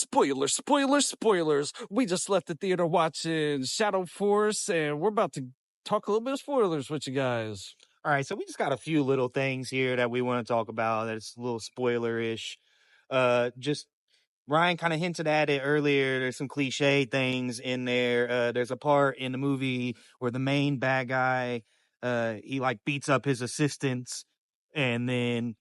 Spoilers. We just left the theater watching Shadow Force, and we're about to talk a little bit of spoilers with you guys. All right, so we just got a few little things here that we want to talk about. That's a little spoiler-ish. Just Ryan kind of hinted at it earlier. There's some cliche things in there. There's a part in the movie where the main bad guy, he like beats up his assistants, and then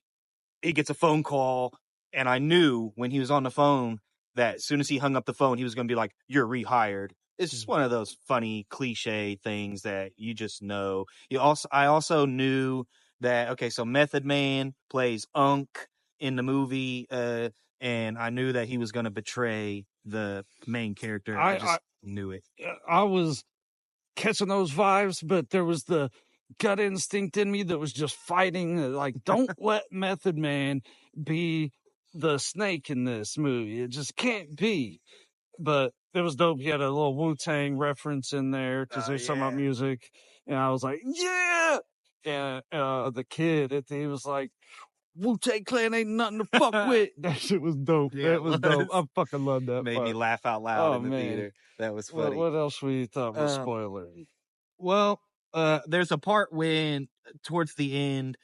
he gets a phone call. And I knew when he was on the phone that as soon as he hung up the phone, he was going to be like, "You're rehired." It's just one of those funny cliche things that you just know. I also knew that, okay, so Method Man plays Unk in the movie, and I knew that he was going to betray the main character. I just knew it. I was catching those vibes, but there was the gut instinct in me that was just fighting, like, don't let Method Man be the snake in this movie. It just can't be. But it was dope. He had a little Wu-Tang reference in there because there's something about music. And I was like, yeah! And the kid, he was like, Wu-Tang Clan ain't nothing to fuck with. That shit was dope. Yeah, it was dope. I fucking love that Made part. me laugh out loud in the theater. That was funny. What else we thought was spoiler? Well, there's a part when, towards the end,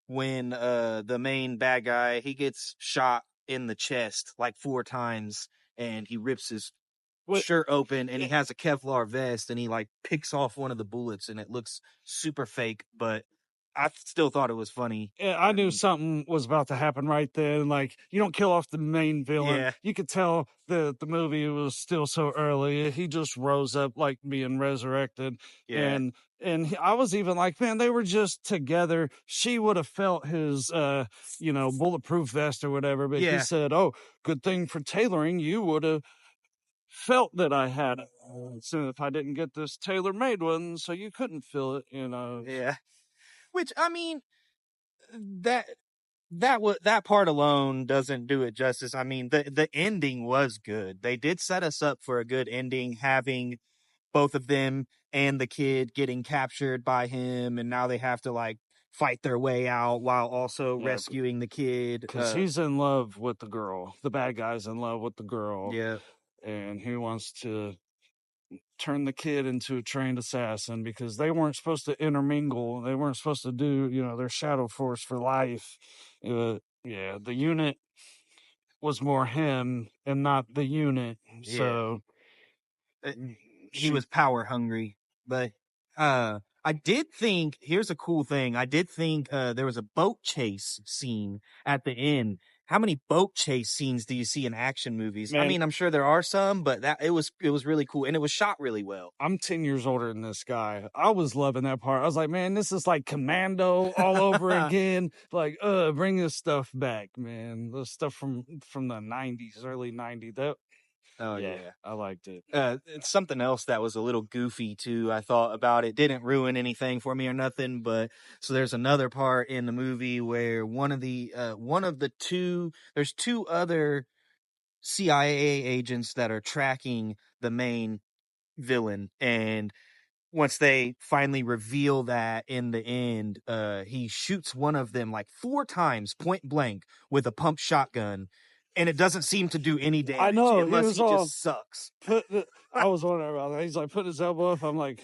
when the main bad guy, he gets shot in the chest like 4 times, and he rips his shirt open, and he has a Kevlar vest, and he like picks off one of the bullets, and it looks super fake, but I still thought it was funny. Yeah, I knew something was about to happen right then. Like, you don't kill off the main villain. Yeah. You could tell the movie was still so early. He just rose up like being resurrected. Yeah. And I was even like, man, they were just together. She would have felt his, bulletproof vest or whatever. But he said, oh, good thing for tailoring, you would have felt that I had it. So if I didn't get this tailor-made one, so you couldn't feel it, Yeah. Which, I mean, that part alone doesn't do it justice. I mean, the ending was good. They did set us up for a good ending, having both of them and the kid getting captured by him, and now they have to like fight their way out while also rescuing the kid. Because he's in love with the girl. The bad guy's in love with the girl. Yeah. And he wants to turn the kid into a trained assassin because they weren't supposed to intermingle. They weren't supposed to do, their Shadow Force for life. The unit was more him and not the unit. Yeah. So he was power hungry. But I did think, here's a cool thing. I did think there was a boat chase scene at the end. How many boat chase scenes do you see in action movies? Man, I mean, I'm sure there are some, but it was really cool, and it was shot really well. I'm 10 years older than this guy. I was loving that part. I was like, man, this is like Commando all over again. Like, bring this stuff back, man. The stuff from the 90s, early 90s. Oh yeah, I liked it. It's something else that was a little goofy too. I thought about it. Didn't ruin anything for me or nothing, but so there's another part in the movie where there's 2 other CIA agents that are tracking the main villain, and once they finally reveal that in the end, he shoots one of them like 4 times point blank with a pump shotgun. And it doesn't seem to do any damage. I know. Unless he just sucks. I was wondering about that. He's like putting his elbow up. I'm like,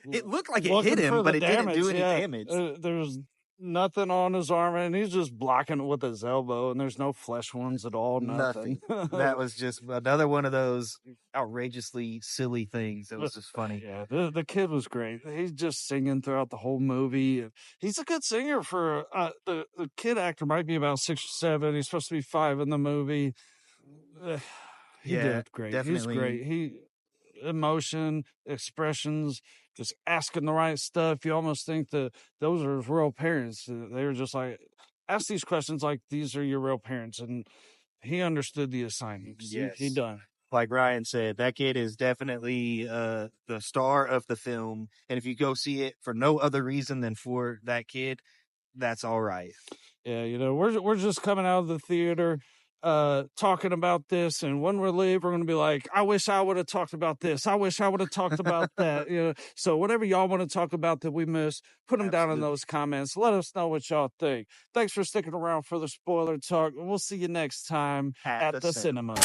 it looked like it hit him, but it didn't do any damage. There's nothing on his arm, and he's just blocking it with his elbow, and there's no flesh wounds at all. Nothing. That was just another one of those outrageously silly things. It was just funny. Yeah, the kid was great. He's just singing throughout the whole movie. He's a good singer for the kid actor. Might be about 6 or 7. He's supposed to be 5 in the movie. He did great. Definitely. He's great. Emotion, expressions, just asking the right stuff. You almost think that those are his real parents. They were just like, ask these questions like these are your real parents. And he understood the assignment. Yes. He done. Like Ryan said, that kid is definitely the star of the film. And if you go see it for no other reason than for that kid, that's all right. Yeah, we're just coming out of the theater talking about this, and when we leave, we're going to be like, I wish I would have talked about this. I wish I would have talked about that. So whatever y'all want to talk about that we missed, put them down in those comments. Let us know what y'all think. Thanks for sticking around for the spoiler talk. We'll see you next time at the cinema.